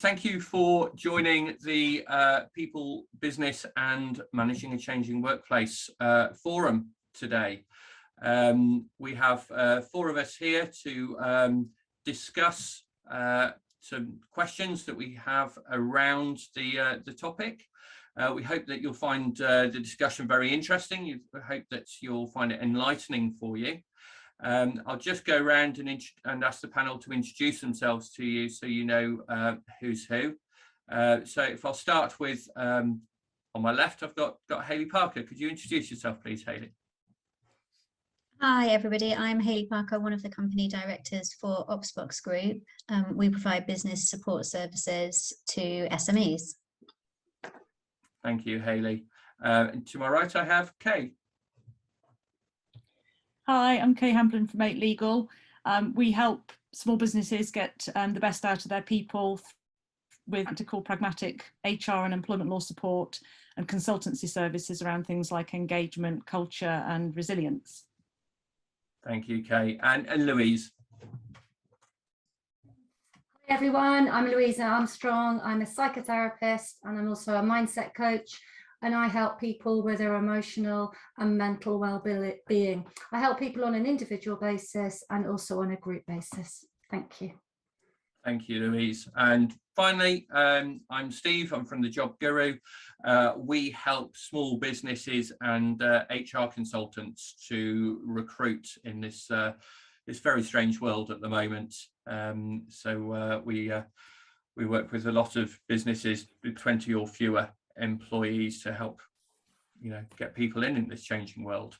Thank you for joining the People, Business and Managing a Changing Workplace forum today. We have 4 of us here to discuss some questions that we have around the topic. We hope that you'll find the discussion very interesting. We hope that you'll find it enlightening for you. I'll just go around and ask the panel to introduce themselves to you so you know who's who. So if I'll start with, on my left, I've got Hayley Parker. Could you introduce yourself, please, Hayley? Hi, everybody. I'm Hayley Parker, one of the company directors for Opsbox Group. We provide business support services to SMEs. Thank you, Hayley. And to my right, I have Kay. Hi, I'm Kay Hamblin from 8 Legal. We help small businesses get the best out of their people with practical, pragmatic HR and employment law support and consultancy services around things like engagement, culture and resilience. Thank you, Kay. And Louise. Hi everyone, I'm Louisa Armstrong. I'm a psychotherapist and I'm also a mindset coach, and I help people with their emotional and mental well-being. I help people on an individual basis and also on a group basis. Thank you. Thank you, Louise. And finally, I'm Steve. I'm from the Job Guru. We help small businesses and HR consultants to recruit in this very strange world at the moment. So we work with a lot of businesses with 20 or fewer employees to help, get people in this changing world.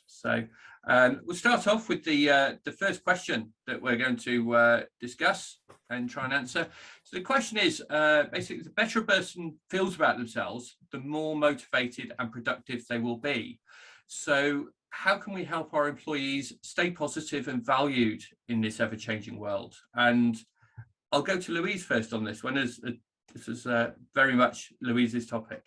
So we'll start off with the first question that we're going to discuss and try and answer. So the question is, basically, the better a person feels about themselves, the more motivated and productive they will be. So how can we help our employees stay positive and valued in this ever-changing world? And I'll go to Louise first on this one, as this is very much Louise's topic.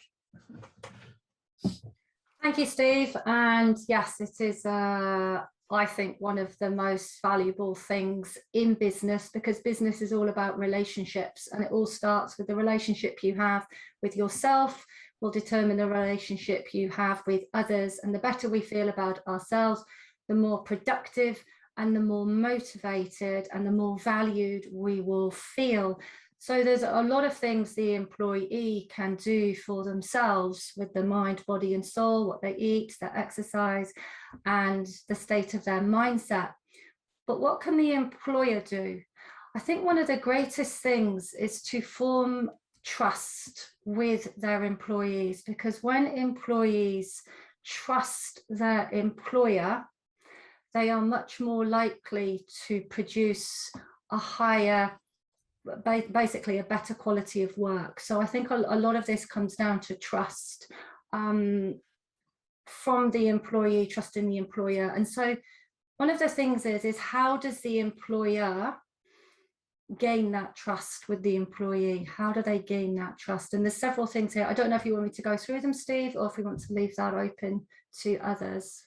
Thank you, Steve. And yes, it is, I think, one of the most valuable things in business, because business is all about relationships, and it all starts with the relationship you have with yourself will determine the relationship you have with others. And the better we feel about ourselves, the more productive and the more motivated and the more valued we will feel. So there's a lot of things the employee can do for themselves with the mind, body and soul, what they eat, their exercise and the state of their mindset. But what can the employer do? I think one of the greatest things is to form trust with their employees, because when employees trust their employer, they are much more likely to produce a higher, basically a better quality of work. So I think a lot of this comes down to trust from the employee, trusting the employer. And so one of the things is how does the employer gain that trust with the employee? How do they gain that trust? And there's several things here. I don't know if you want me to go through them, Steve, or if we want to leave that open to others.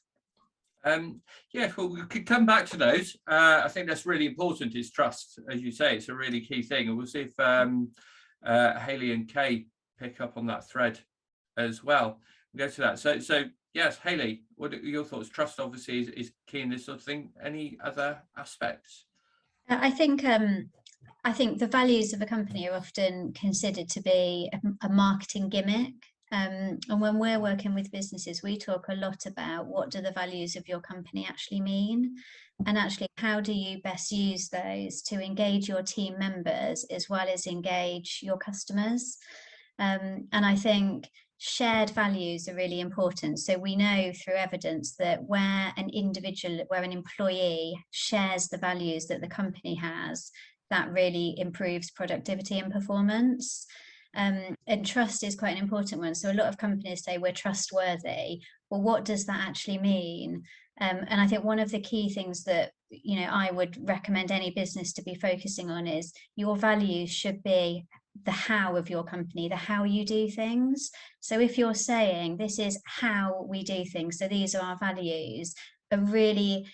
Yeah, well, we could come back to those. I think that's really important, is trust. As you say, it's a really key thing. And we'll see if Hayley and Kay pick up on that thread as well. We'll go to that. So yes, Hayley, what are your thoughts? Trust obviously is key in this sort of thing. Any other aspects? I think the values of a company are often considered to be a marketing gimmick. And when we're working with businesses, we talk a lot about what do the values of your company actually mean, and actually how do you best use those to engage your team members as well as engage your customers. And I think shared values are really important. So we know through evidence that where an employee shares the values that the company has, that really improves productivity and performance. And trust is quite an important one. So a lot of companies say we're trustworthy. Well, what does that actually mean? And I think one of the key things that I would recommend any business to be focusing on is your values should be the how of your company, the how you do things. So if you're saying this is how we do things, so these are our values, a really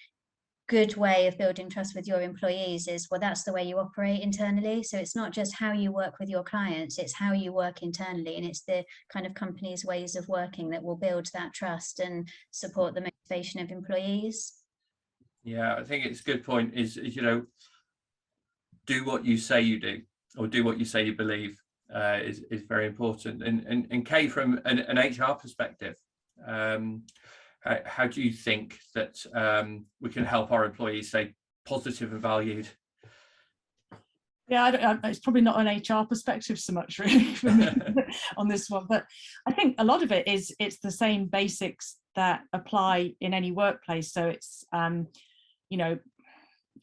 good way of building trust with your employees is, well, that's the way you operate internally. So it's not just how you work with your clients, it's how you work internally, and it's the kind of company's ways of working that will build that trust and support the motivation of employees. Yeah, I think it's a good point, is you know, do what you say you do, or do what you say you believe, is very important. And Kay, from an HR perspective, how do you think that we can help our employees stay positive and valued? Yeah, it's probably not an HR perspective so much really for me on this one, but I think a lot of it is, it's the same basics that apply in any workplace. So it's, you know,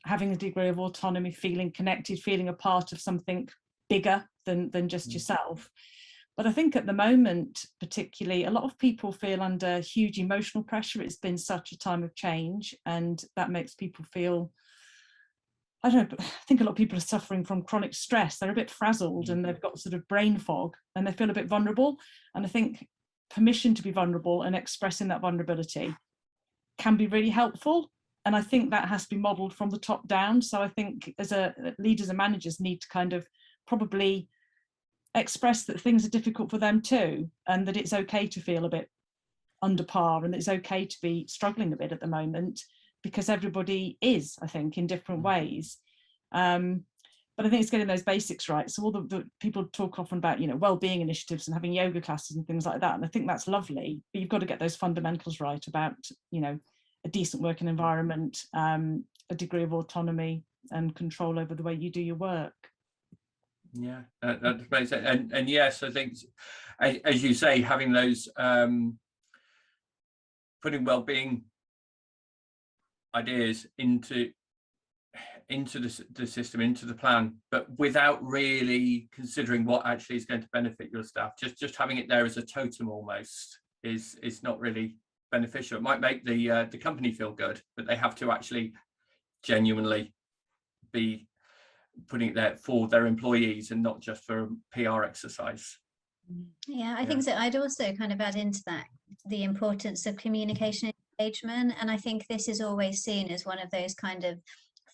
having a degree of autonomy, feeling connected, feeling a part of something bigger than just yourself. But I think at the moment, particularly, a lot of people feel under huge emotional pressure. It's been such a time of change, and that makes people feel, I don't know, I think a lot of people are suffering from chronic stress. They're a bit frazzled and they've got sort of brain fog and they feel a bit vulnerable. And I think permission to be vulnerable and expressing that vulnerability can be really helpful. And I think that has to be modelled from the top down. So I think as leaders and managers need to kind of probably express that things are difficult for them too, and that it's okay to feel a bit under par, and it's okay to be struggling a bit at the moment, because everybody is, I think, in different ways. But I think it's getting those basics right. So all the people talk often about, you know, well-being initiatives and having yoga classes and things like that, and I think that's lovely, but you've got to get those fundamentals right about, you know, a decent working environment, a degree of autonomy and control over the way you do your work. Yeah, that makes sense. And yes, I think, as you say, having those, putting well-being ideas into the system, into the plan, but without really considering what actually is going to benefit your staff. Just having it there as a totem almost is not really beneficial. It might make the company feel good, but they have to actually genuinely be putting it there for their employees and not just for a PR exercise. Yeah, I think so. I'd also kind of add into that the importance of communication and engagement. And I think this is always seen as one of those kind of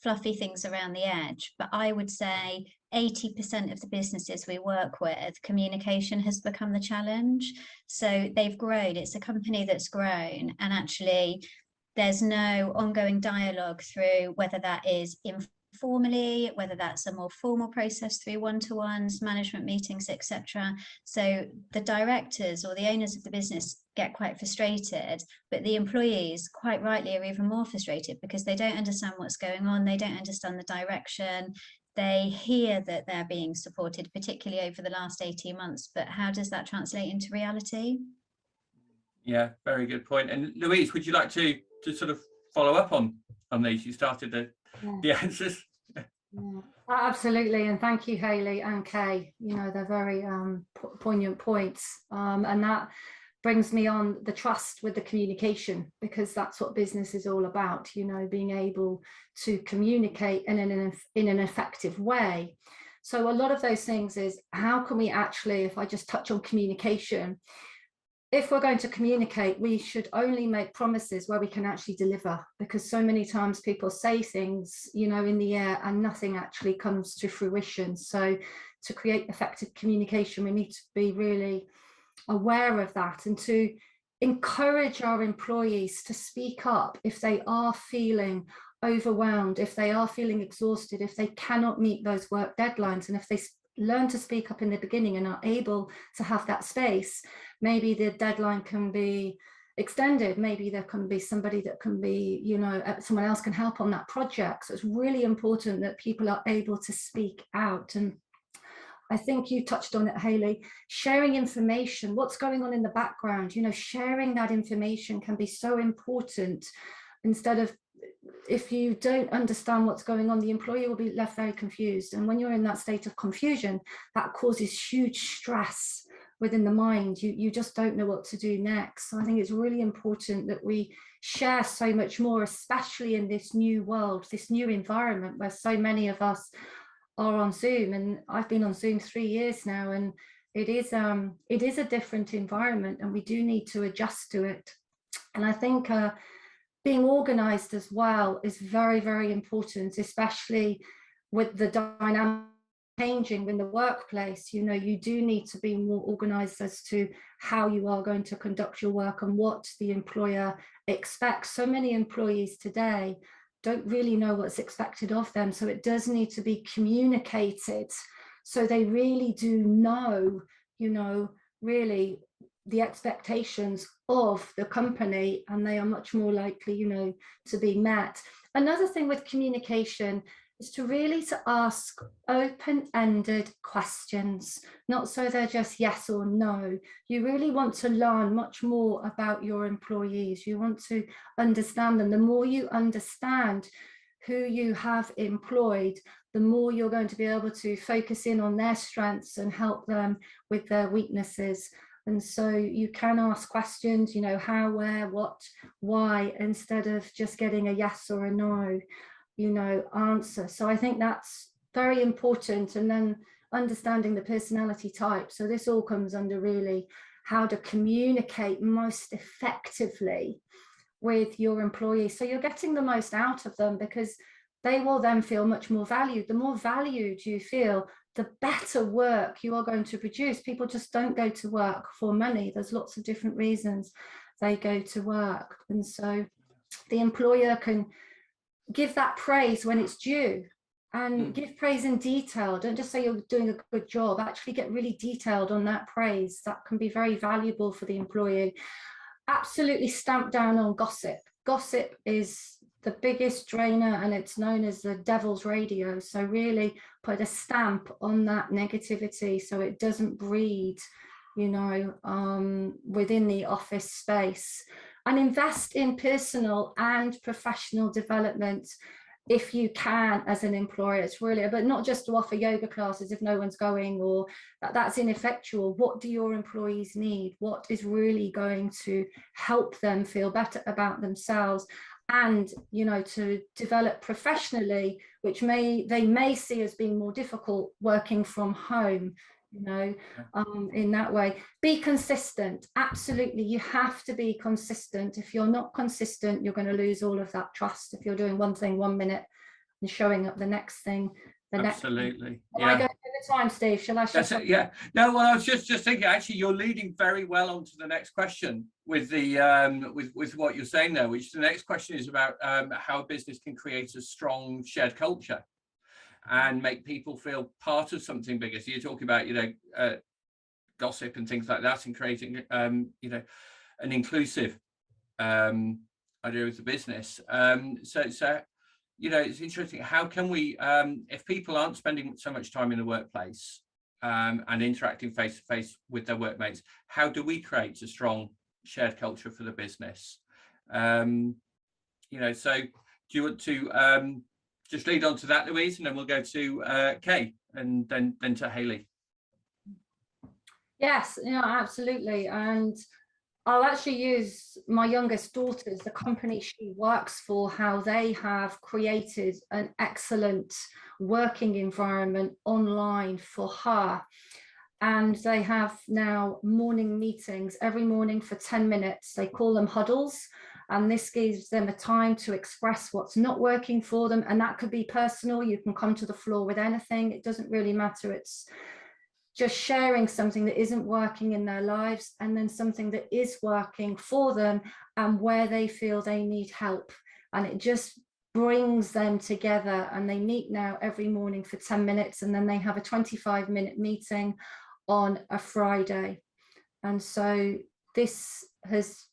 fluffy things around the edge. But I would say 80% of the businesses we work with, communication has become the challenge. So they've grown. It's a company that's grown, and actually there's no ongoing dialogue through whether that is informally, whether that's a more formal process through one-to-ones, management meetings, etc. So the directors or the owners of the business get quite frustrated, but the employees quite rightly are even more frustrated because they don't understand what's going on, they don't understand the direction. They hear that they're being supported, particularly over the last 18 months, but how does that translate into reality? Yeah, very good point. And Louise, would you like to sort of follow up on these? You started the answers. Yeah, absolutely, and thank you, Hayley and Kay. You know, they're very poignant points, and that brings me on the trust with the communication, because that's what business is all about. You know, being able to communicate in an effective way. So a lot of those things is, how can we actually, if I just touch on communication, if we're going to communicate, we should only make promises where we can actually deliver, because so many times people say things, you know, in the air and nothing actually comes to fruition. So to create effective communication, we need to be really aware of that, and to encourage our employees to speak up if they are feeling overwhelmed, if they are feeling exhausted, if they cannot meet those work deadlines, and if they learn to speak up in the beginning and are able to have that space, maybe the deadline can be extended, maybe there can be somebody that can be, you know, someone else can help on that project. So it's really important that people are able to speak out. And I think you touched on it, Hayley, sharing information, what's going on in the background, you know, sharing that information can be so important. Instead of, if you don't understand what's going on, the employee will be left very confused. And when you're in that state of confusion, that causes huge stress within the mind. You just don't know what to do next. So I think it's really important that we share so much more, especially in this new world, this new environment where so many of us are on Zoom. And I've been on Zoom 3 years now, and it is a different environment, and we do need to adjust to it. And I think being organized as well is very, very important, especially with the dynamic changing in the workplace. You know, you do need to be more organized as to how you are going to conduct your work and what the employer expects. So many employees today don't really know what's expected of them, so it does need to be communicated so they really do know, you know, really the expectations of the company, and they are much more likely, you know, to be met. Another thing with communication is to really to ask open-ended questions, not so they're just yes or no. You really want to learn much more about your employees. You want to understand them. The more you understand who you have employed, the more you're going to be able to focus in on their strengths and help them with their weaknesses. And so you can ask questions, you know, how, where, what, why, instead of just getting a yes or a no, you know, answer. So I think that's very important. And then understanding the personality type. So this all comes under really how to communicate most effectively with your employees, so you're getting the most out of them, because they will then feel much more valued. The more valued you feel, the better work you are going to produce. People just don't go to work for money. There's lots of different reasons they go to work. And so the employer can give that praise when it's due, and give praise in detail. Don't just say you're doing a good job, actually get really detailed on that praise. That can be very valuable for the employee. Absolutely stamp down on gossip. Gossip is the biggest drainer, and it's known as the devil's radio. So really put a stamp on that negativity so it doesn't breed, you know, within the office space. And invest in personal and professional development if you can as an employer. It's really, but not just to offer yoga classes if no one's going, or that's ineffectual. What do your employees need? What is really going to help them feel better about themselves? And, you know, to develop professionally, which they may see as being more difficult working from home, you know, in that way. Be consistent. Absolutely, you have to be consistent. If you're not consistent, you're going to lose all of that trust. If you're doing one thing 1 minute and showing up the next thing the Absolutely. next. Yeah. I go over time, Steve. Shall I? That's it, yeah. No, well, I was just thinking. Actually, you're leading very well on to the next question with the with what you're saying there. Which the next question is about how a business can create a strong shared culture and make people feel part of something bigger. So you're talking about, you know, gossip and things like that, and creating, you know, an inclusive idea of the business. So, you know, it's interesting. How can we, if people aren't spending so much time in the workplace and interacting face to face with their workmates, how do we create a strong shared culture for the business? You know, so do you want to just lead on to that, Louise, and then we'll go to Kay and then to Hayley. Yes, yeah, absolutely. And I'll actually use my youngest daughter's, the company she works for, how they have created an excellent working environment online for her. And they have now morning meetings every morning for 10 minutes. They call them huddles. And this gives them a time to express what's not working for them. And that could be personal. You can come to the floor with anything. It doesn't really matter. It's just sharing something that isn't working in their lives, and then something that is working for them and where they feel they need help. And it just brings them together, and they meet now every morning for 10 minutes, and then they have a 25-minute meeting on a Friday. And so this has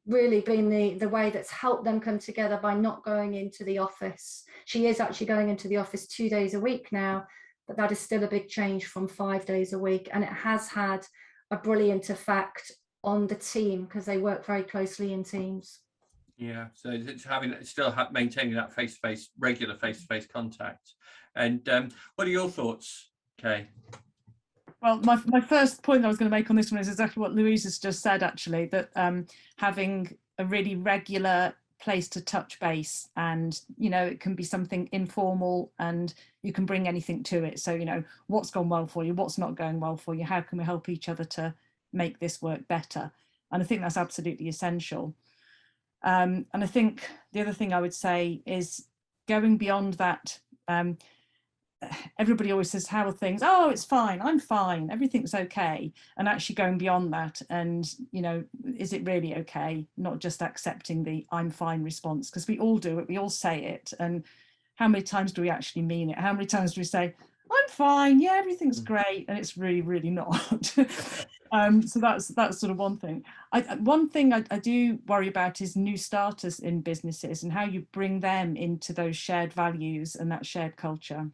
really been the way that's helped them come together by not going into the office. She is actually going into the office 2 days a week now, but that is still a big change from 5 days a week. And it has had a brilliant effect on the team because they work very closely in teams. Yeah, so it's maintaining that face-to-face, regular face-to-face contact. And what are your thoughts, Kay? Well, my first point I was going to make on this one is exactly what Louise has just said, actually, that having a really regular place to touch base, and, you know, it can be something informal and you can bring anything to it. So, you know, what's gone well for you, what's not going well for you, how can we help each other to make this work better? And I think that's absolutely essential. And I think the other thing I would say is going beyond that. Everybody always says, how are things? Oh, it's fine, I'm fine, everything's okay. And actually going beyond that, and is it really okay? Not just accepting the I'm fine response, because we all do it, we all say it. And how many times do we actually mean it? How many times do we say, I'm fine, yeah, everything's great, and it's really, really not. So that's sort of one thing. One thing I do worry about is new starters in businesses and how you bring them into those shared values and that shared culture.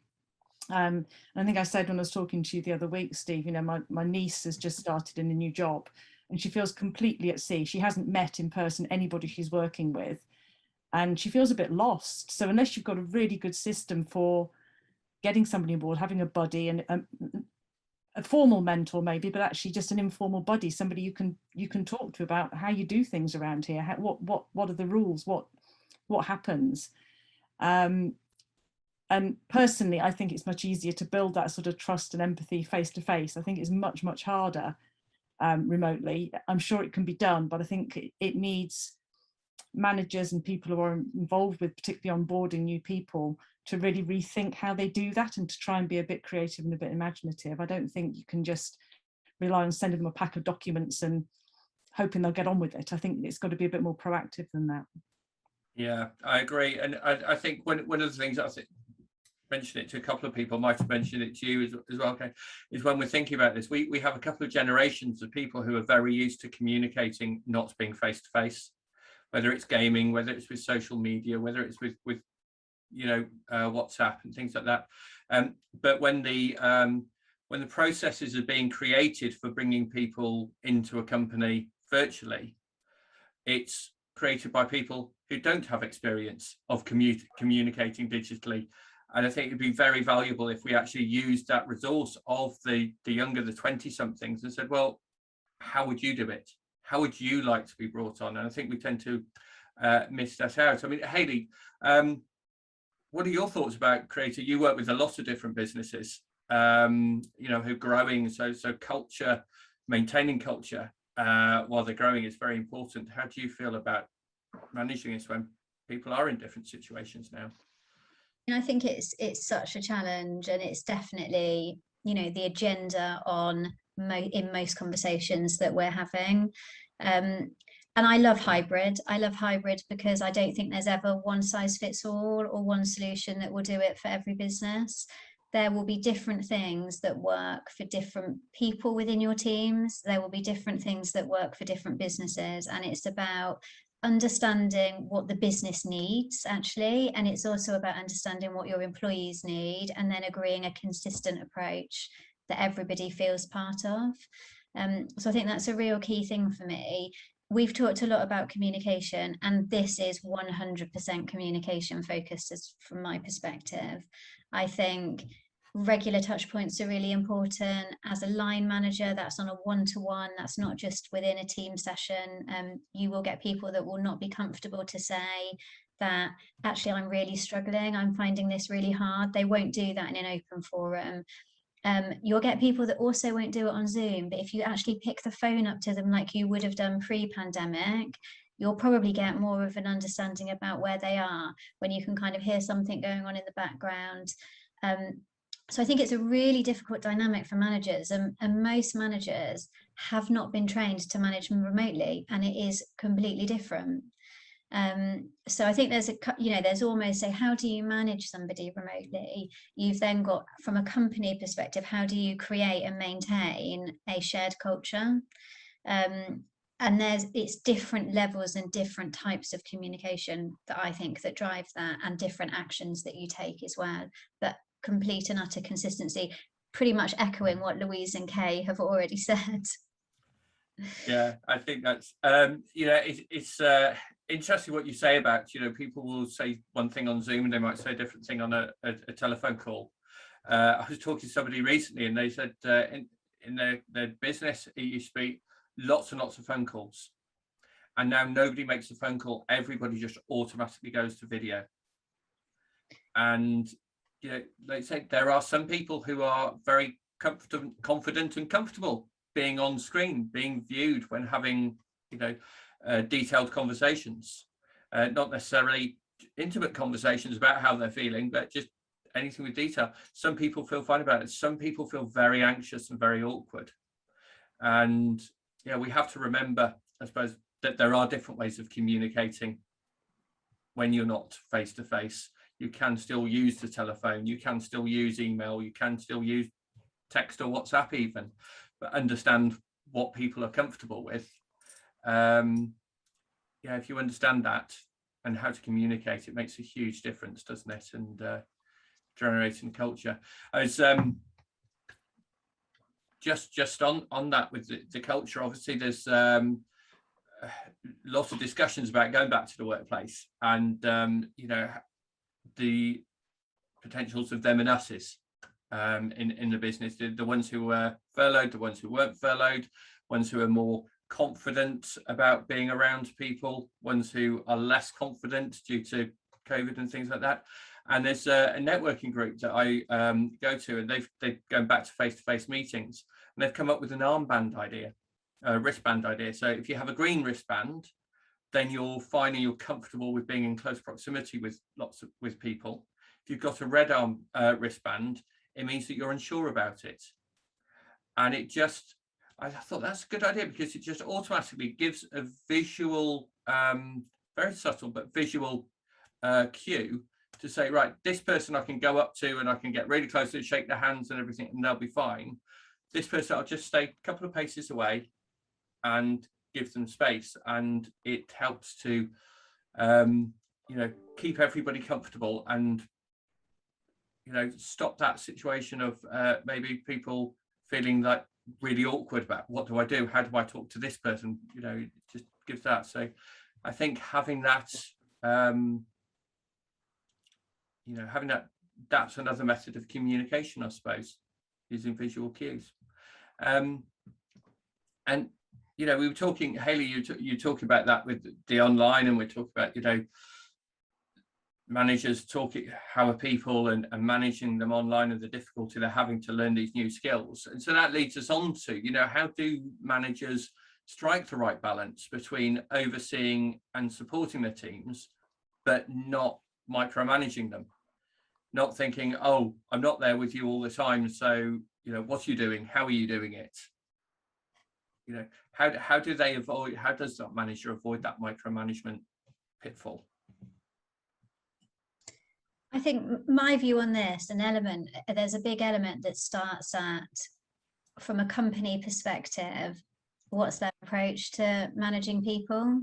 And I think I said when I was talking to you the other week, Steve, my niece has just started in a new job and she feels completely at sea. She hasn't met in person anybody she's working with, and she feels a bit lost. So unless you've got a really good system for getting somebody on board, having a buddy and a formal mentor maybe, but actually just an informal buddy, somebody you can talk to about how you do things around here, what are the rules, what happens. And personally, I think it's much easier to build that sort of trust and empathy face to face. I think it's much, much harder remotely. I'm sure it can be done, but I think it needs managers and people who are involved with particularly onboarding new people to really rethink how they do that and to try and be a bit creative and a bit imaginative. I don't think you can just rely on sending them a pack of documents and hoping they'll get on with it. I think it's got to be a bit more proactive than that. Yeah, I agree. And I think one of the things I think, mentioned it to a couple of people, might have mentioned it to you as well, okay, is when we're thinking about this, we have a couple of generations of people who are very used to communicating, not being face to face, whether it's gaming, whether it's with social media, whether it's with WhatsApp and things like that. But when the processes are being created for bringing people into a company virtually, it's created by people who don't have experience of communicating digitally. And I think it'd be very valuable if we actually used that resource of the younger, the 20-somethings, and said, well, how would you do it? How would you like to be brought on? And I think we tend to miss that out. I mean, Hayley, what are your thoughts about creating? You work with a lot of different businesses, who are growing. So culture, maintaining culture while they're growing is very important. How do you feel about managing this when people are in different situations now? I think it's such a challenge, and it's definitely the agenda in most conversations that we're having. And I love hybrid. I love hybrid because I don't think there's ever one size fits all or one solution that will do it for every business. There will be different things that work for different people within your teams. There will be different things that work for different businesses, and it's about understanding what the business needs actually, and it's also about understanding what your employees need and then agreeing a consistent approach that everybody feels part of. So I think that's a real key thing for me. We've talked a lot about communication, and this is 100% communication focused from my perspective. I think regular touch points are really important. As a line manager, that's on a one-to-one, that's not just within a team session. You will get people that will not be comfortable to say that actually I'm really struggling, I'm finding this really hard. They won't do that in an open forum. You'll get people that also won't do it on Zoom, but if you actually pick the phone up to them like you would have done pre-pandemic, you'll probably get more of an understanding about where they are when you can kind of hear something going on in the background. So I think it's a really difficult dynamic for managers, and most managers have not been trained to manage remotely, and it is completely different. So I think there's almost how do you manage somebody remotely? You've then got, from a company perspective, how do you create and maintain a shared culture? And it's different levels and different types of communication that I think that drive that, and different actions that you take as well, that complete and utter consistency, pretty much echoing what Louise and Kay have already said. Yeah, I think that's it's interesting what you say about people will say one thing on Zoom and they might say a different thing on a telephone call. I was talking to somebody recently and they said in their business it used to be lots and lots of phone calls, and now nobody makes a phone call, everybody just automatically goes to video. And they say there are some people who are very confident and comfortable being on screen, being viewed when having detailed conversations. not necessarily intimate conversations about how they're feeling, but just anything with detail. Some people feel fine about it. Some people feel very anxious and very awkward. And yeah, we have to remember, I suppose, that there are different ways of communicating when you're not face to face. You can still use the telephone, you can still use email, you can still use text or WhatsApp even, but understand what people are comfortable with. Yeah, if you understand that and how to communicate, it makes a huge difference, doesn't it? And generating culture. As just on that with the culture, obviously there's lots of discussions about going back to the workplace, and you know, the potentials of them and us's in the business, the ones who were furloughed, the ones who weren't furloughed, ones who are more confident about being around people, ones who are less confident due to COVID and things like that. And there's a networking group that I go to, and they've gone back to face-to-face meetings, and they've come up with an armband idea, a wristband idea. So if you have a green wristband, then you're fine and you're comfortable with being in close proximity with people. If you've got a red wristband, it means that you're unsure about it. And it just, I thought that's a good idea, because it just automatically gives a visual, very subtle but visual cue to say, right, this person I can go up to and I can get really close and shake their hands and everything, and they'll be fine. This person, I'll just stay a couple of paces away and give them space, and it helps to you know, keep everybody comfortable, and you know, stop that situation of maybe people feeling like really awkward about what do I do, how do I talk to this person, you know, it just gives that. So I think having that you know, having that's another method of communication, I suppose, using visual cues. And you know, we were talking, Hayley, you talking about that with the online, and we're talking about, you know, managers talking, how are people and managing them online, and the difficulty they're having to learn these new skills. And so that leads us on to, you know, how do managers strike the right balance between overseeing and supporting their teams, but not micromanaging them, not thinking, oh, I'm not there with you all the time, so, you know, what are you doing, how are you doing it? You know, how do they avoid, how does that manager avoid that micromanagement pitfall? I think my view on this, there's a big element that starts at, from a company perspective, what's their approach to managing people?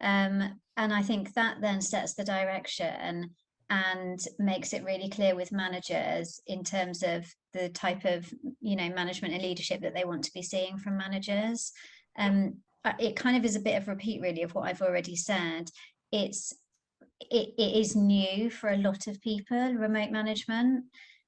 And I think that then sets the direction and makes it really clear with managers in terms of the type of, you know, management and leadership that they want to be seeing from managers. It kind of is a bit of repeat really of what I've already said. It is new for a lot of people, remote management.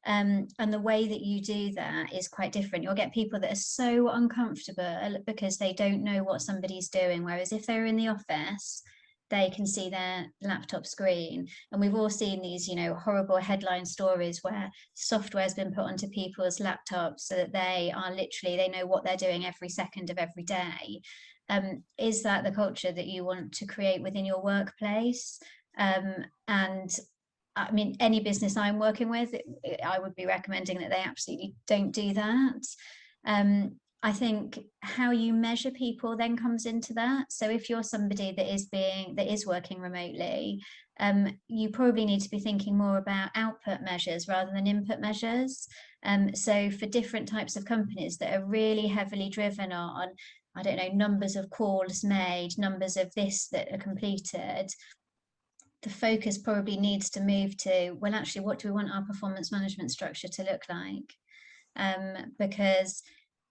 And the way that you do that is quite different. You'll get people that are so uncomfortable because they don't know what somebody's doing. Whereas if they're in the office, they can see their laptop screen. And we've all seen these, you know, horrible headline stories where software has been put onto people's laptops so that they know what they're doing every second of every day. Is that the culture that you want to create within your workplace? And I mean, any business I'm working with, I would be recommending that they absolutely don't do that. I think how you measure people then comes into that. So if you're somebody that is working remotely, you probably need to be thinking more about output measures rather than input measures. So for different types of companies that are really heavily driven on, I don't know, numbers of calls made, numbers of this that are completed, the focus probably needs to move to, well, actually, what do we want our performance management structure to look like? Because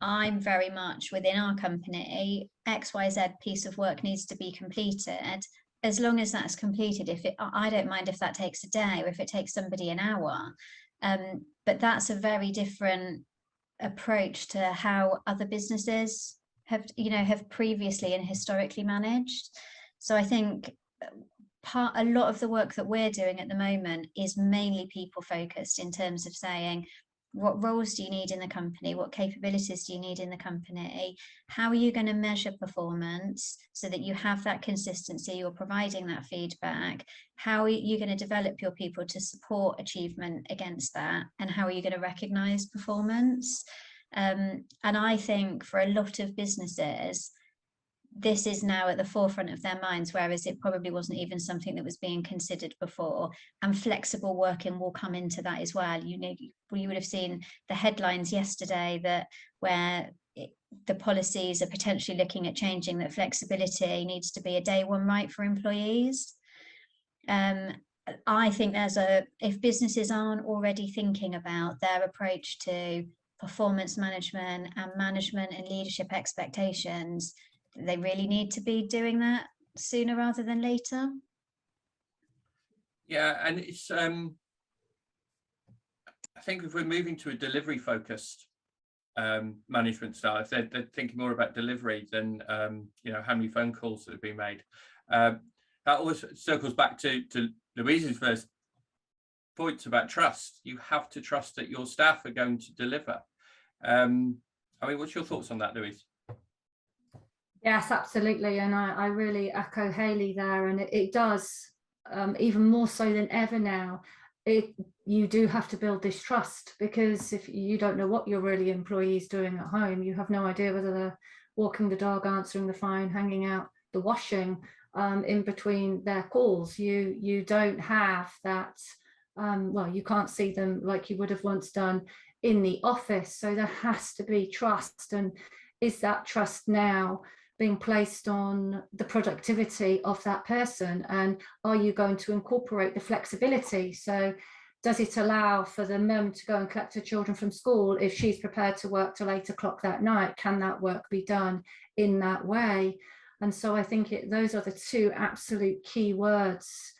I'm very much within our company, XYZ piece of work needs to be completed. As long as that's completed, I don't mind if that takes a day or if it takes somebody an hour. But that's a very different approach to how other businesses have previously and historically managed. So I think a lot of the work that we're doing at the moment is mainly people focused in terms of saying, What roles do you need in the company? What capabilities do you need in the company? How are you going to measure performance so that you have that consistency, you're providing that feedback? How are you going to develop your people to support achievement against that? And how are you going to recognize performance? And I think for a lot of businesses, this is now at the forefront of their minds, whereas it probably wasn't even something that was being considered before. And flexible working will come into that as well. You know, you would have seen the headlines yesterday that where the policies are potentially looking at changing, that flexibility needs to be a day one right for employees. I think if businesses aren't already thinking about their approach to performance management and leadership expectations, they really need to be doing that sooner rather than later. Yeah, and it's I think if we're moving to a delivery focused management style, if they're thinking more about delivery than you know, how many phone calls that have been made, that always circles back to Louise's first points about trust. You have to trust that your staff are going to deliver. I mean, what's your thoughts on that, Louise? Yes, absolutely. And I really echo Hayley there. And it does, even more so than ever now, you do have to build this trust, because if you don't know what your really employees doing at home, you have no idea whether they're walking the dog, answering the phone, hanging out the washing in between their calls. You don't have that, well, you can't see them like you would have once done in the office. So there has to be trust. And is that trust now being placed on the productivity of that person? And are you going to incorporate the flexibility? So does it allow for the mum to go and collect her children from school if she's prepared to work till 8 o'clock that night? Can that work be done in that way? And so I think those are the two absolute key words,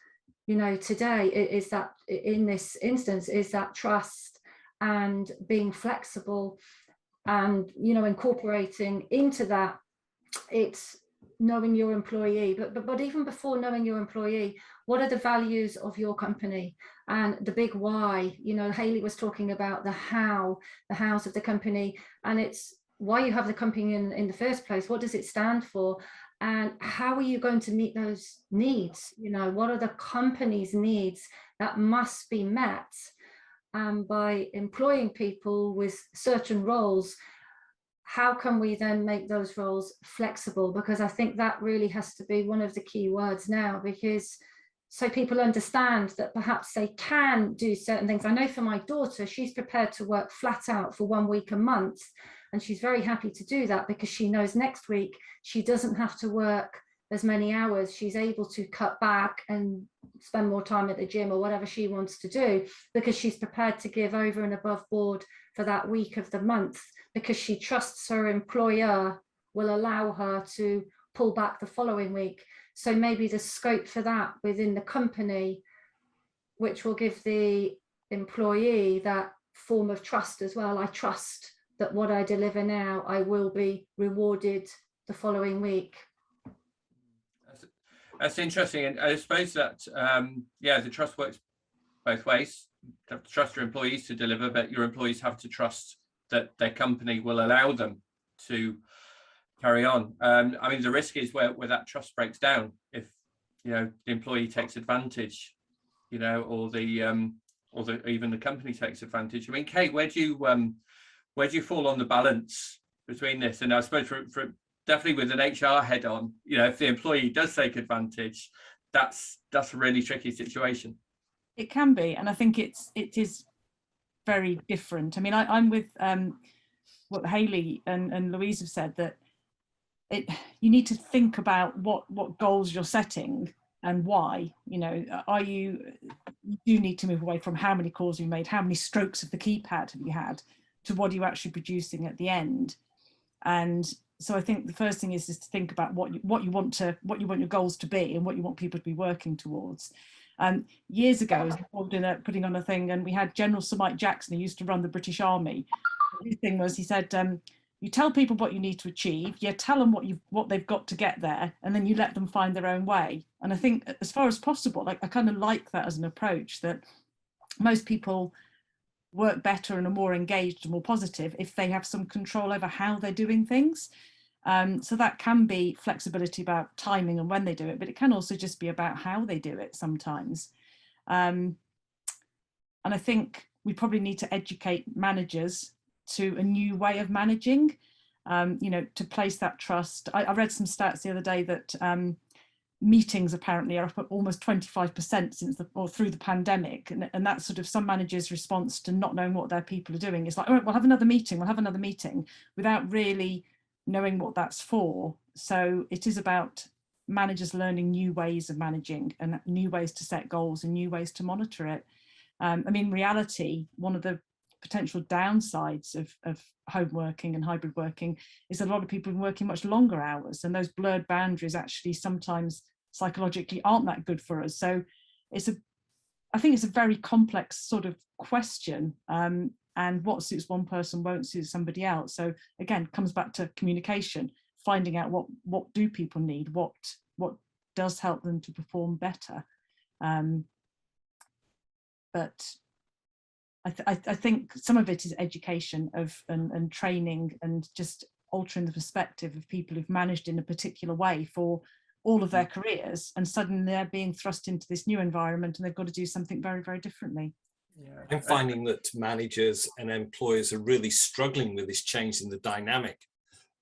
you know, today, is that in this instance, is that trust and being flexible, and, you know, incorporating into that, it's knowing your employee, but even before knowing your employee, what are the values of your company and the big why? You know, Hayley was talking about the hows of the company, and it's why you have the company in the first place. What does it stand for? And how are you going to meet those needs? You know, what are the company's needs that must be met? And by employing people with certain roles, how can we then make those roles flexible? Because I think that really has to be one of the key words now, because so people understand that perhaps they can do certain things. I know for my daughter, she's prepared to work flat out for 1 week a month, and she's very happy to do that because she knows next week she doesn't have to work as many hours. She's able to cut back and spend more time at the gym or whatever she wants to do, because she's prepared to give over and above board for that week of the month, because she trusts her employer will allow her to pull back the following week. So maybe the scope for that within the company, which will give the employee that form of trust as well. I trust that what I deliver now, I will be rewarded the following week. That's interesting. And I suppose that, yeah, the trust works both ways. You have to trust your employees to deliver, but your employees have to trust that their company will allow them to carry on. I mean, the risk is where that trust breaks down if, you know, the employee takes advantage, you know, or even the company takes advantage. I mean, Kate, where do you fall on the balance between this? And I suppose for definitely with an HR head on, you know, if the employee does take advantage, that's a really tricky situation. It can be, and I think it is very different. I mean, I'm with what Hayley and Louise have said, that you need to think about what goals you're setting and why. You know, you do need to move away from how many calls you made, how many strokes of the keypad have you had, to what are you actually producing at the end. And so I think the first thing is to think about what you want your goals to be and what you want people to be working towards. Years ago, I was involved in putting on a thing, and we had General Sir Mike Jackson, who used to run the British Army. His thing was, he said, you tell people what you need to achieve, you tell them what they've got to get there, and then you let them find their own way. And I think as far as possible, like, I kind of like that as an approach, that most people work better and are more engaged and more positive if they have some control over how they're doing things. So that can be flexibility about timing and when they do it, but it can also just be about how they do it sometimes. And I think we probably need to educate managers to a new way of managing, to place that trust. I read some stats the other day that meetings apparently are up at almost 25% through the pandemic, and that's sort of some managers' response to not knowing what their people are doing. It's like, all right, we'll have another meeting, without really knowing what that's for. So it is about managers learning new ways of managing and new ways to set goals and new ways to monitor it. In reality, one of the potential downsides of home working and hybrid working is that a lot of people are working much longer hours, and those blurred boundaries actually sometimes psychologically aren't that good for us. So I think it's a very complex sort of question, and what suits one person won't suit somebody else. So again, comes back to communication, finding out what do people need, what does help them to perform better. But I think some of it is education and training, and just altering the perspective of people who've managed in a particular way for all of their careers, and suddenly they're being thrust into this new environment and they've got to do something very, very differently. Yeah. I'm finding that managers and employers are really struggling with this change in the dynamic,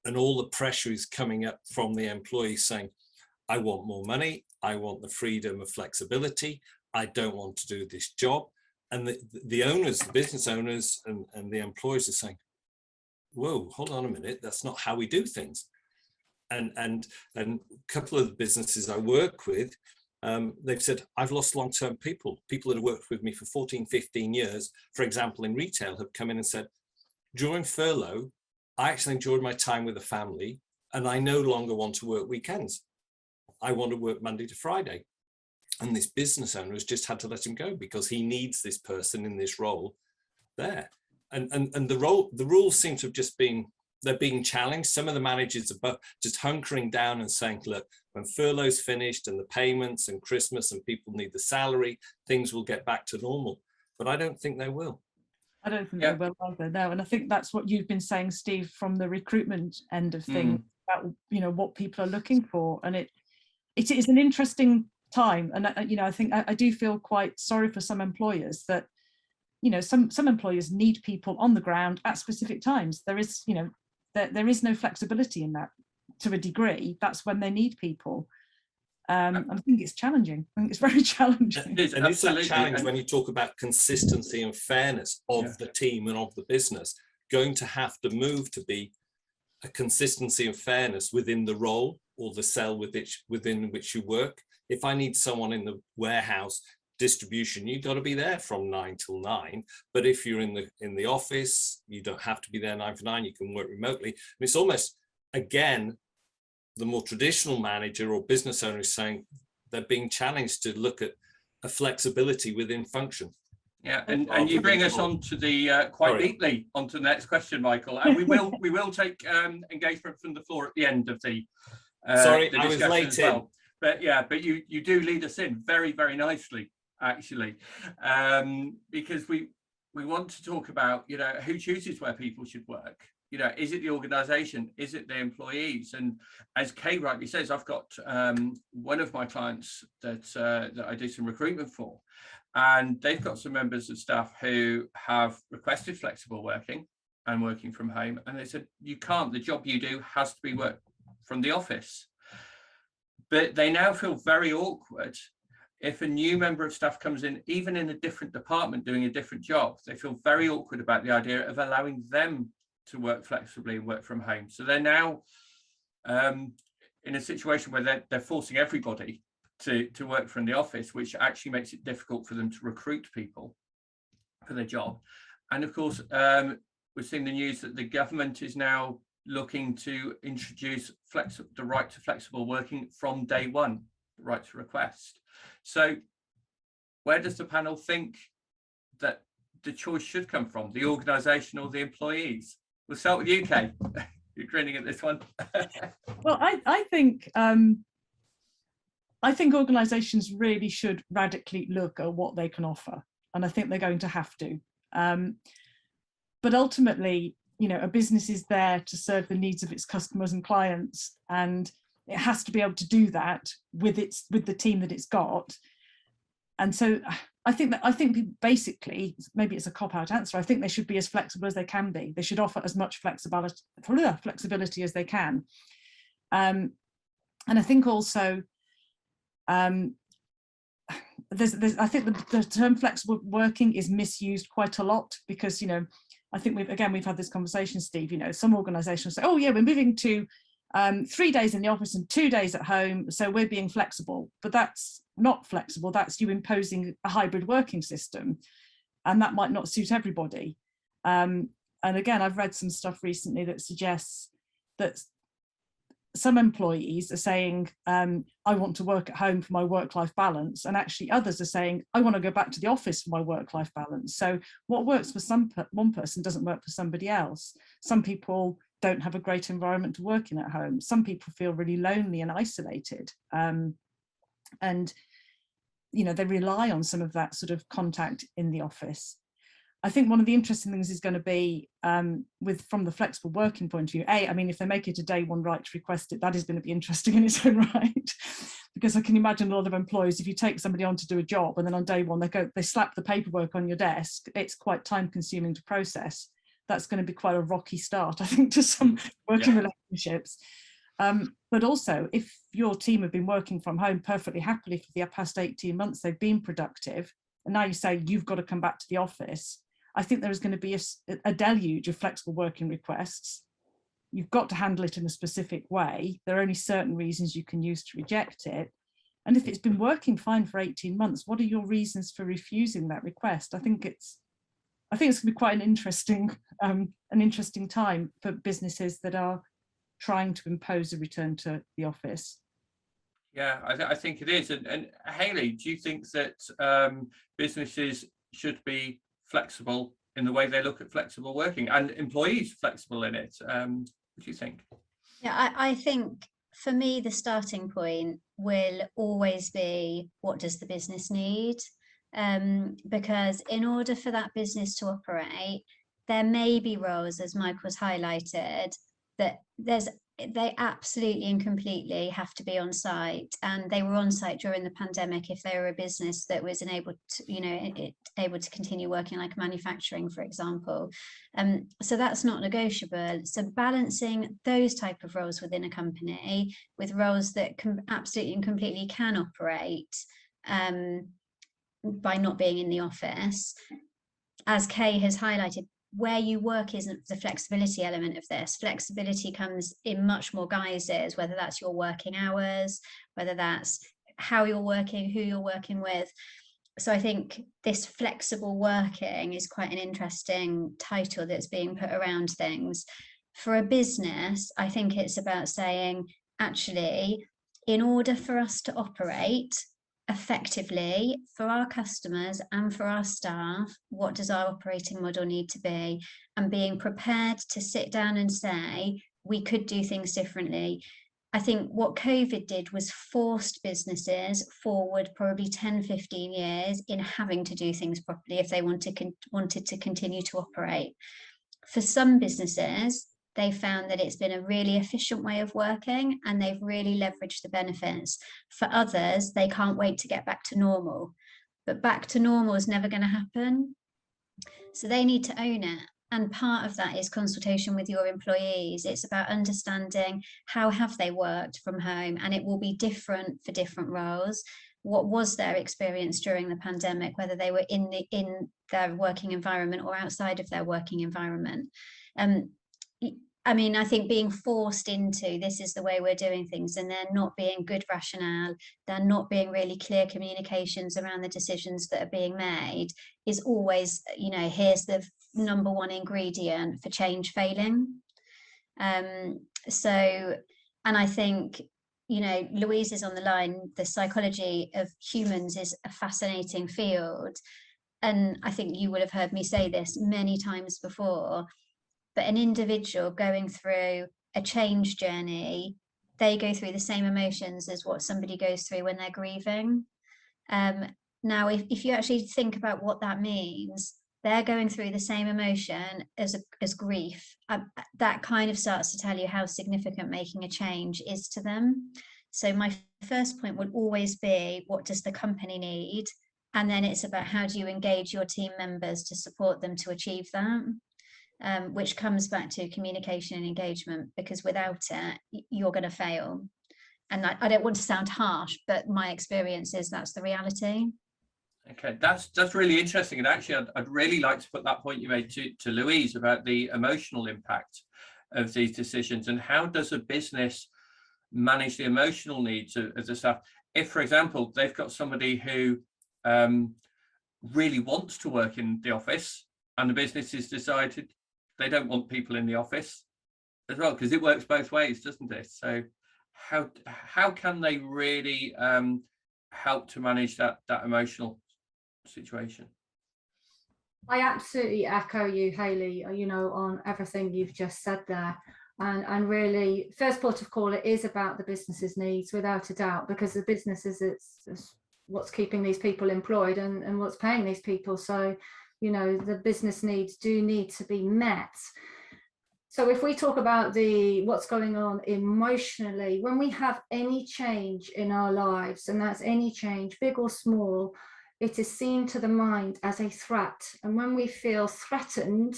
and all the pressure is coming up from the employees saying, I want more money, I want the freedom of flexibility, I don't want to do this job. And the owners, the business owners and the employers are saying, whoa, hold on a minute, that's not how we do things. And a couple of the businesses I work with, they've said, I've lost long-term people that have worked with me for 14, 15 years, for example, in retail, have come in and said, during furlough, I actually enjoyed my time with the family, and I no longer want to work weekends. I want to work Monday to Friday. And this business owner has just had to let him go because he needs this person in this role there. And the rules seem to have just been, they're being challenged. Some of the managers are just hunkering down and saying, look, when furlough's finished and the payments and Christmas and people need the salary, things will get back to normal. But I don't think they will. I don't think they will either, no. And I think that's what you've been saying, Steve, from the recruitment end of things, about what people are looking for. And it is an interesting time. And I think I do feel quite sorry for some employers that, some employers need people on the ground at specific times. There is, there is no flexibility in that to a degree. That's when they need people. I think it's challenging. I think it's very challenging. And it's that challenge when you talk about consistency and fairness of the team and of the business, going to have to move to be a consistency and fairness within the role or the cell within which you work. If I need someone in the warehouse distribution, you've got to be there from 9 till 9. But if you're in the office, you don't have to be there 9 to 9. You can work remotely. And it's almost, again, the more traditional manager or business owner is saying they're being challenged to look at a flexibility within function. Yeah, and you bring us on to the quite neatly onto the next question, Michael, and we will take engagement from the floor at the end of the sorry, the I was late as well. But you do lead us in very, very nicely, actually, because we want to talk about who chooses where people should work. Is it the organization? Is it the employees? And as Kay rightly says, I've got one of my clients that I do some recruitment for, and they've got some members of staff who have requested flexible working and working from home, and they said, you can't, the job you do has to be work from the office. But they now feel very awkward if a new member of staff comes in, even in a different department doing a different job. They feel very awkward about the idea of allowing them to work flexibly and work from home. So they're now in a situation where they're forcing everybody to work from the office, which actually makes it difficult for them to recruit people for their job. And of course, we're seeing the news that the government is now looking to introduce the right to flexible working from day one, the right to request. So where does the panel think that the choice should come from, the organisation or the employees? We'll start with you, Kay. You're grinning at this one. Well, I think organisations really should radically look at what they can offer, and I think they're going to have to. But ultimately, you know, a business is there to serve the needs of its customers and clients, and it has to be able to do that with the team that it's got. And so I think basically, maybe it's a cop-out answer, I think they should be as flexible as they can be. They should offer as much flexibility as they can. And I think also, I think the term flexible working is misused quite a lot, because, you know, I think we've had this conversation, Steve, you know, some organizations say, oh yeah, we're moving to 3 days in the office and 2 days at home, so we're being flexible. But that's not flexible, that's you imposing a hybrid working system, and that might not suit everybody. And again, I've read some stuff recently that suggests that some employees are saying, I want to work at home for my work-life balance, and actually others are saying, I want to go back to the office for my work-life balance. So what works for one person doesn't work for somebody else. Some people don't have a great environment to work in at home. Some people feel really lonely and isolated. And, you know, they rely on some of that sort of contact in the office. I think one of the interesting things is going to be from the flexible working point of view, I mean, if they make it a day one right to request it, that is going to be interesting in its own right. Because I can imagine a lot of employers, if you take somebody on to do a job and then on day one they slap the paperwork on your desk, it's quite time consuming to process. That's going to be quite a rocky start, I think, to some working relationships. But also, if your team have been working from home perfectly happily for the past 18 months, they've been productive, and now you say you've got to come back to the office, I think there is going to be a deluge of flexible working requests. You've got to handle it in a specific way. There are only certain reasons you can use to reject it. And if it's been working fine for 18 months, what are your reasons for refusing that request? I think it's going to be quite an interesting time for businesses that are trying to impose a return to the office. Yeah, I think it is. And Hayley, do you think that businesses should be flexible in the way they look at flexible working, and employees flexible in it? What do you think? Yeah, I think for me, the starting point will always be, what does the business need? Because in order for that business to operate, there may be roles, as Michael's highlighted, that they absolutely and completely have to be on site, and they were on site during the pandemic if they were a business that was able to continue working, like manufacturing, for example. So that's not negotiable. So balancing those type of roles within a company with roles that absolutely and completely can operate by not being in the office, as Kay has highlighted, where you work isn't the flexibility element of this. Flexibility comes in much more guises, whether that's your working hours, whether that's how you're working, who you're working with. So I think this flexible working is quite an interesting title that's being put around things. For a business, I think it's about saying, actually, in order for us to operate effectively for our customers and for our staff, what does our operating model need to be? And being prepared to sit down and say, we could do things differently. I think what COVID did was forced businesses forward probably 10, 15 years in having to do things properly if they wanted to continue to operate. For some businesses, they found that it's been a really efficient way of working and they've really leveraged the benefits. For others, they can't wait to get back to normal. But back to normal is never going to happen. So they need to own it. And part of that is consultation with your employees. It's about understanding how have they worked from home, and it will be different for different roles. What was their experience during the pandemic, whether they were in their working environment or outside of their working environment. I mean, I think being forced into this is the way we're doing things, and there not being good rationale, there not being really clear communications around the decisions that are being made is always, here's the number one ingredient for change failing. And I think, Louise is on the line. The psychology of humans is a fascinating field. And I think you will have heard me say this many times before. But an individual going through a change journey, they go through the same emotions as what somebody goes through when they're grieving. Now, if you actually think about what that means, they're going through the same emotion as grief, that kind of starts to tell you how significant making a change is to them. So my first point would always be, what does the company need? And then it's about, how do you engage your team members to support them to achieve that? Which comes back to communication and engagement, because without it, you're going to fail. And I don't want to sound harsh, but my experience is that's the reality. Okay, that's really interesting. And actually, I'd really like to put that point you made to Louise about the emotional impact of these decisions, and how does a business manage the emotional needs of the staff? If, for example, they've got somebody who really wants to work in the office, and the business has decided they don't want people in the office as well, because it works both ways, doesn't it? So how can they really help to manage that emotional situation? I absolutely echo you, Hayley, on everything you've just said there. And really, first port of call, it is about the business's needs, without a doubt, because the businesses, it's what's keeping these people employed and what's paying these people. So, the business needs do need to be met. So if we talk about what's going on emotionally, when we have any change in our lives, and that's any change, big or small, it is seen to the mind as a threat. And when we feel threatened,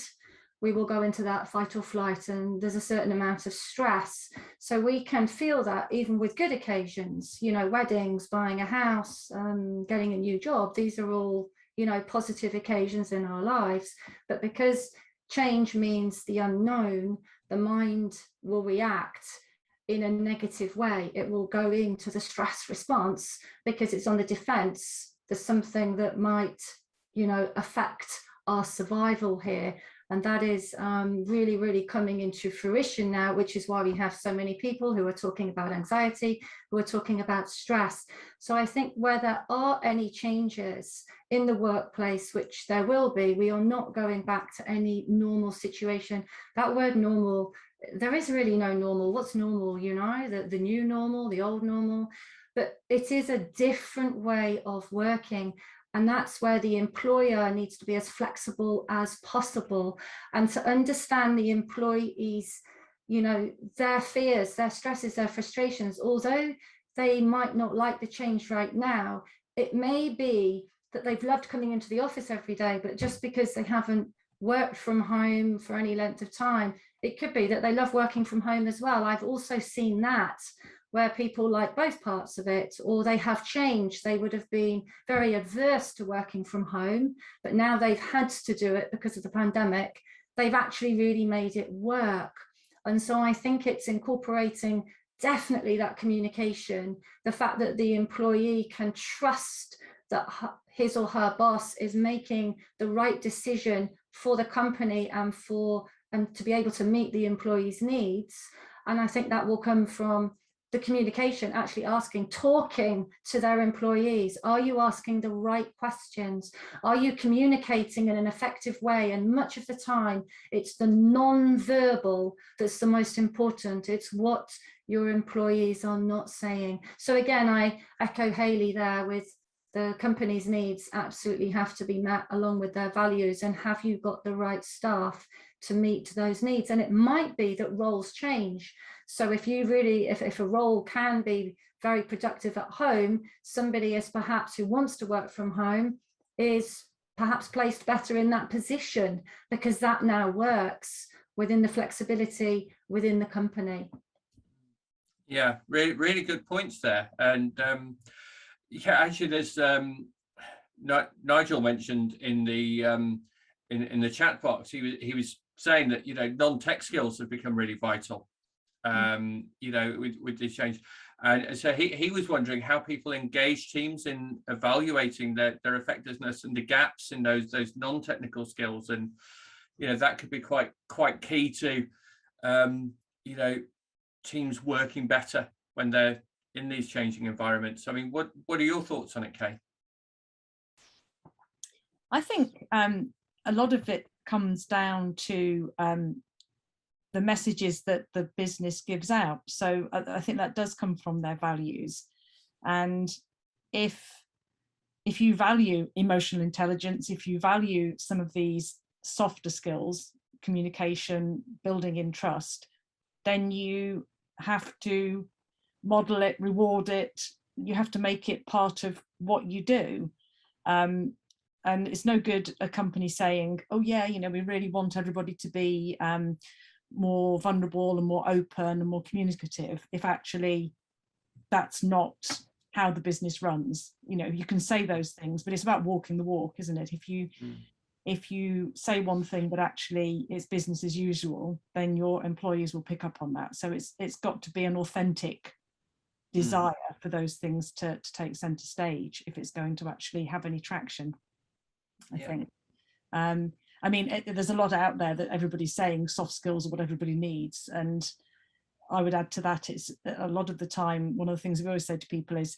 we will go into that fight or flight, and there's a certain amount of stress. So we can feel that even with good occasions, weddings, buying a house, getting a new job. These are all, positive occasions in our lives. But because change means the unknown, the mind will react in a negative way. It will go into the stress response because it's on the defense. There's something that might, affect our survival here. And that is really, really coming into fruition now, which is why we have so many people who are talking about anxiety, who are talking about stress. So I think where there are any changes in the workplace, which there will be, we are not going back to any normal situation. That word normal, there is really no normal. What's normal, the new normal, the old normal? But it is a different way of working. And that's where the employer needs to be as flexible as possible, and to understand the employees, their fears, their stresses, their frustrations. Although they might not like the change right now, it may be that they've loved coming into the office every day, but just because they haven't worked from home for any length of time, it could be that they love working from home as well. I've also seen that, where people like both parts of it, or they have changed. They would have been very adverse to working from home, but now they've had to do it because of the pandemic. They've actually really made it work. And so I think it's incorporating definitely that communication, the fact that the employee can trust that his or her boss is making the right decision for the company and to be able to meet the employee's needs. And I think that will come from the communication, actually talking to their employees. Are you asking the right questions? Are you communicating in an effective way? And much of the time, it's the non-verbal that's the most important. It's what your employees are not saying. So again, I echo Hayley there with the company's needs absolutely have to be met along with their values. And have you got the right staff to meet those needs? And it might be that roles change. So if a role can be very productive at home, somebody is perhaps who wants to work from home is perhaps placed better in that position, because that now works within the flexibility within the company. Yeah, really, really good points there. And actually, there's Nigel mentioned in the in the chat box, he was saying that non-tech skills have become really vital. With this change, and so he was wondering how people engage teams in evaluating their effectiveness and the gaps in those non-technical skills, and that could be quite key to teams working better when they're in these changing environments. I mean, what are your thoughts on it, Kay? I think a lot of it comes down to the messages that the business gives out. So I think that does come from their values. And if if you value emotional intelligence, if you value some of these softer skills, communication, building in trust, then you have to model it, reward it. You have to make it part of what you do. And it's no good a company saying, oh yeah, you know, we really want everybody to be more vulnerable and more open and more communicative, if actually that's not how the business runs. You know, you can say those things, but it's about walking the walk, isn't it? If you say one thing but actually it's business as usual, then your employees will pick up on that. So it's got to be an authentic desire for those things to take center stage if it's going to actually have any traction, I think. I mean, there's a lot out there that everybody's saying soft skills are what everybody needs, and I would add to that, it's a lot of the time, one of the things we always say to people is,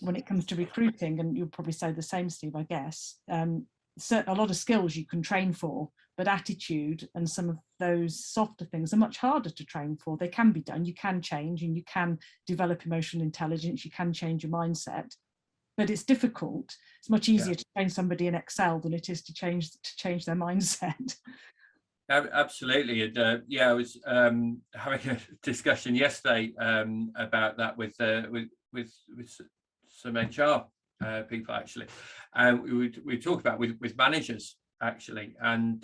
when it comes to recruiting, and you'll probably say the same, Steve, I guess, so a lot of skills you can train for, but attitude and some of those softer things are much harder to train for. They can be done, you can change, and you can develop emotional intelligence, you can change your mindset, but it's difficult. It's much easier to train somebody in Excel than it is to change their mindset. Absolutely. And yeah, I was having a discussion yesterday about that with some HR people, actually, and we talk about with managers, actually, and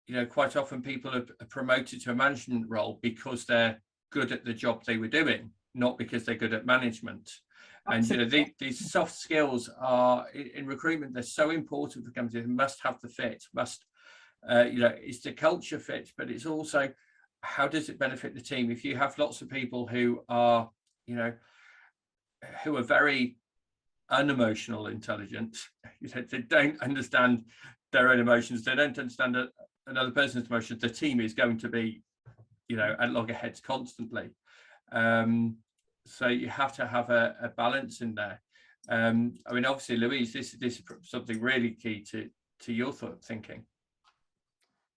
you know, quite often people are promoted to a management role because they're good at the job they were doing, not because they're good at management. And you know, these soft skills are in recruitment, they're so important for companies. They must have the fit, you know, it's the culture fit, but it's also how does it benefit the team. If you have lots of people who are, you know, who are very unemotional intelligent, you know, they don't understand their own emotions, they don't understand another person's emotions, the team is going to be, you know, at loggerheads constantly. So you have to have a balance in there. I mean, obviously, Louise, this is something really key to your thinking.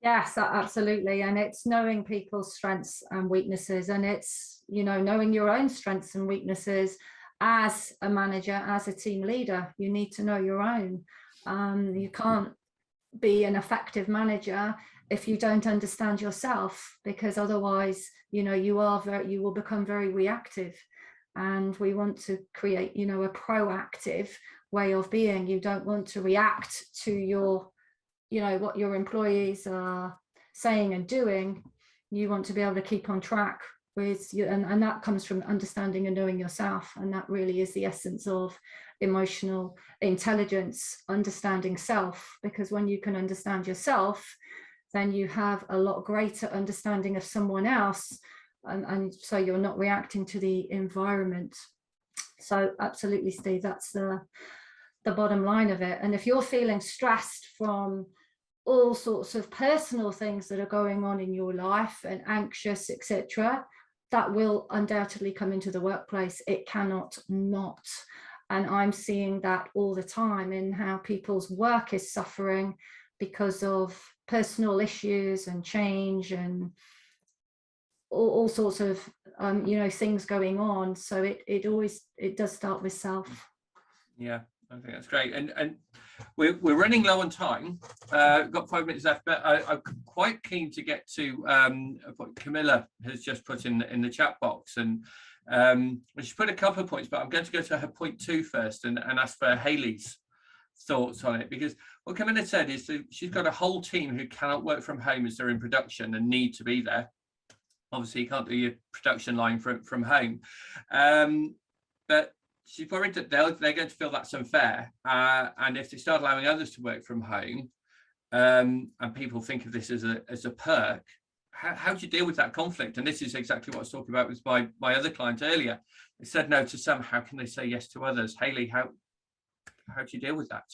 Yes, absolutely. And it's knowing people's strengths and weaknesses, and it's, you know, knowing your own strengths and weaknesses as a manager, as a team leader. You need to know your own. You can't be an effective manager if you don't understand yourself, because otherwise, you know, you will become very reactive. And we want to create, you know, a proactive way of being. You don't want to react to your, you know, what your employees are saying and doing. You want to be able to keep on track with you, and that comes from understanding and knowing yourself. And that really is the essence of emotional intelligence, understanding self, because when you can understand yourself, then you have a lot greater understanding of someone else, and so you're not reacting to the environment. So absolutely, Steve, that's the bottom line of it. And if you're feeling stressed from all sorts of personal things that are going on in your life and anxious, etc., that will undoubtedly come into the workplace. It cannot not. And I'm seeing that all the time in how people's work is suffering because of personal issues and change and all sorts of you know, things going on. So it does start with self. Yeah, I think that's great. And we're running low on time. Got 5 minutes left, but I'm quite keen to get to what Camilla has just put in the chat box, and she's put a couple of points, but I'm going to go to her point 2 first and ask for Hayley's thoughts on it, because what Camilla said is that she's got a whole team who cannot work from home as they're in production and need to be there. Obviously, you can't do your production line from home, but she's worried that they're going to feel that's unfair, and if they start allowing others to work from home, and people think of this as a perk, how do you deal with that conflict? And this is exactly what I was talking about with my other client earlier. They said no to some, how can they say yes to others? Hayley, how do you deal with that?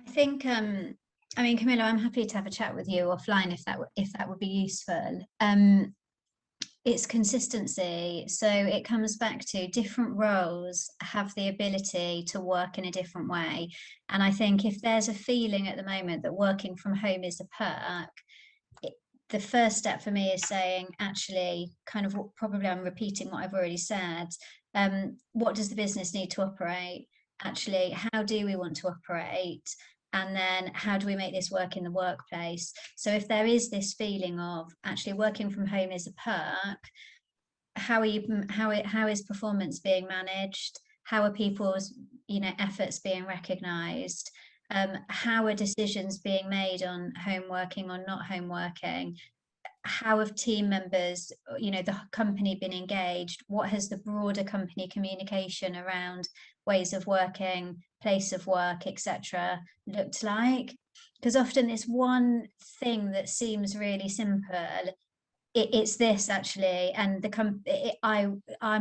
I think, I mean, Camilla, I'm happy to have a chat with you offline if that would be useful. It's consistency. So it comes back to different roles have the ability to work in a different way. And I think if there's a feeling at the moment that working from home is a perk, the first step for me is saying, actually, kind of probably I'm repeating what I've already said. What does the business need to operate? actually, how do we want to operate? And then how do we make this work in the workplace? So if there is this feeling of actually working from home is a perk, how is performance being managed? How are people's efforts being recognized? How are decisions being made on home working or not home working? How have team members, the company been engaged? What has the broader company communication around ways of working, place of work, etc. looked like? Because often it's one thing that seems really simple. It's this actually, and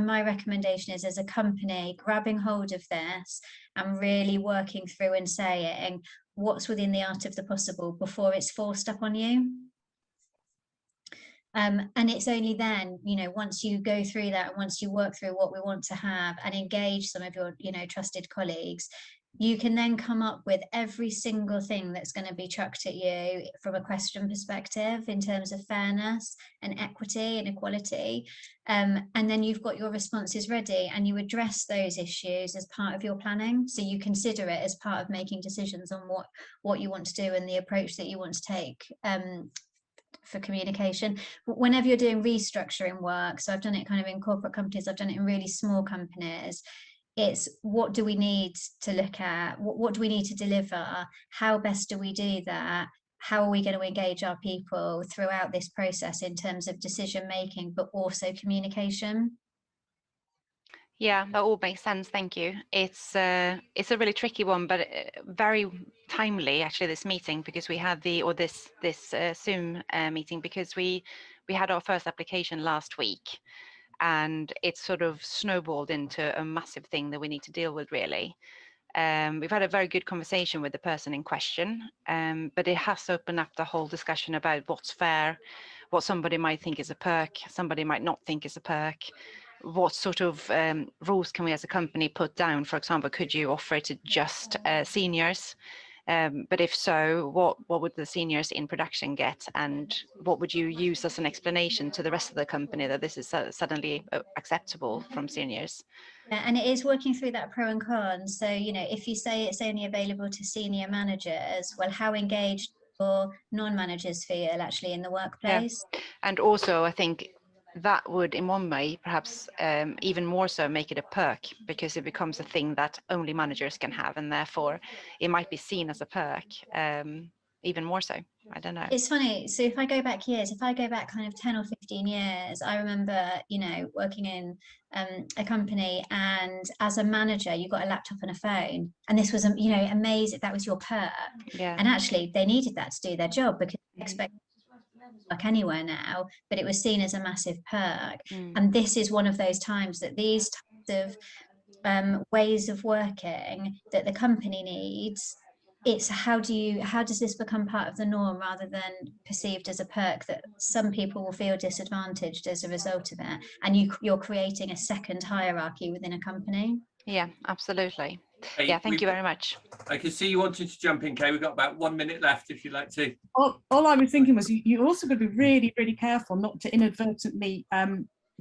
my recommendation is, as a company, grabbing hold of this and really working through and saying what's within the art of the possible before it's forced up on you. And it's only then, once you go through that, and once you work through what we want to have and engage some of your, trusted colleagues, you can then come up with every single thing that's going to be chucked at you from a question perspective in terms of fairness and equity and equality. And then you've got your responses ready and you address those issues as part of your planning. So you consider it as part of making decisions on what you want to do and the approach that you want to take for communication. Whenever you're doing restructuring work, so I've done it kind of in corporate companies, I've done it in really small companies, it's what do we need to look at, what do we need to deliver, how best do we do that, how are we going to engage our people throughout this process in terms of decision making but also communication. Yeah, that all makes sense. Thank you. It's a really tricky one, but very timely actually, this meeting, because we had this Zoom meeting because we had our first application last week, and it's sort of snowballed into a massive thing that we need to deal with, really. We've had a very good conversation with the person in question, but it has opened up the whole discussion about what's fair, what somebody might think is a perk, somebody might not think is a perk. What sort of rules can we as a company put down? For example, could you offer it to just seniors? But if so, what would the seniors in production get? And what would you use as an explanation to the rest of the company that this is suddenly acceptable from seniors? Yeah, and it is working through that pro and con. So, if you say it's only available to senior managers, well, how engaged or non-managers feel actually in the workplace? Yeah. And also, I think that would, in one way, perhaps even more so make it a perk, because it becomes a thing that only managers can have, and therefore it might be seen as a perk even more so. I don't know. It's funny. So if I go back kind of 10 or 15 years, I remember, working in a company, and as a manager, you got a laptop and a phone, and this was, amazing. That was your perk. Yeah. And actually they needed that to do their job, because they expect work anywhere now, but it was seen as a massive perk. And this is one of those times that these types of ways of working that the company needs, it's how does this become part of the norm rather than perceived as a perk that some people will feel disadvantaged as a result of it, and you're creating a second hierarchy within a company. Yeah, absolutely. Hey, yeah, thank you very much. I can see you wanted to jump in, Kay. We've got about 1 minute left if you'd like to. All I was thinking was you also got to be really, really careful not to inadvertently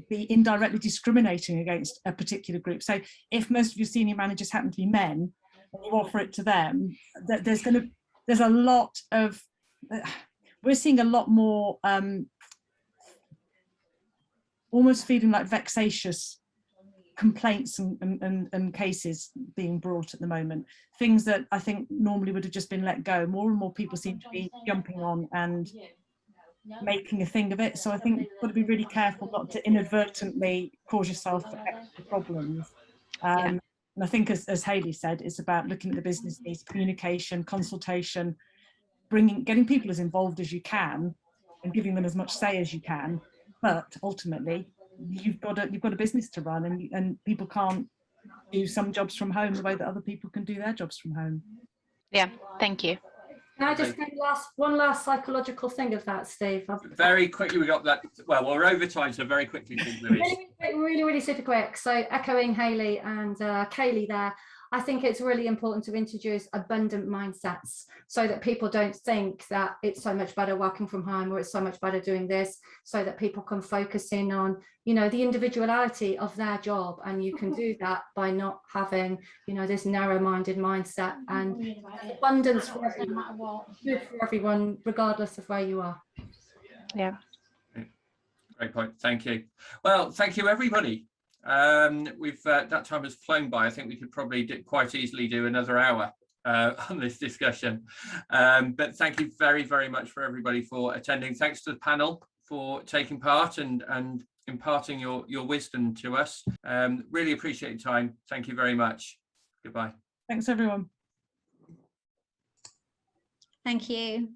be indirectly discriminating against a particular group. So if most of your senior managers happen to be men, and you offer it to them, there's a lot of, we're seeing a lot more almost feeling like vexatious complaints and cases being brought at the moment, things that I think normally would have just been let go. More and more people seem to be jumping on and making a thing of it. So I think you've got to be really careful not to inadvertently cause yourself extra problems. And I think, as Hayley said, it's about looking at the business needs, communication, consultation, getting people as involved as you can and giving them as much say as you can. But ultimately, you've got a business to run, and people can't do some jobs from home the way that other people can do their jobs from home. Yeah, thank you. Can I just say one last psychological thing of that, Steve? Very quickly, we got that. Well, we're over time, so very quickly, please, Louise. Really super quick. So echoing Hayley and Kaylee there, I think it's really important to introduce abundant mindsets so that people don't think that it's so much better working from home or it's so much better doing this, so that people can focus in on, you know, the individuality of their job. And you can do that by not having, you know, this narrow-minded mindset, and abundance for everyone, good for everyone, regardless of where you are. Yeah. Great point. Thank you. Well, thank you, everybody. We've that time has flown by. I think we could probably quite easily do another hour on this discussion. But thank you very, very much for everybody for attending. Thanks to the panel for taking part and imparting your wisdom to us. Really appreciate your time. Thank you very much. Goodbye. Thanks, everyone. Thank you.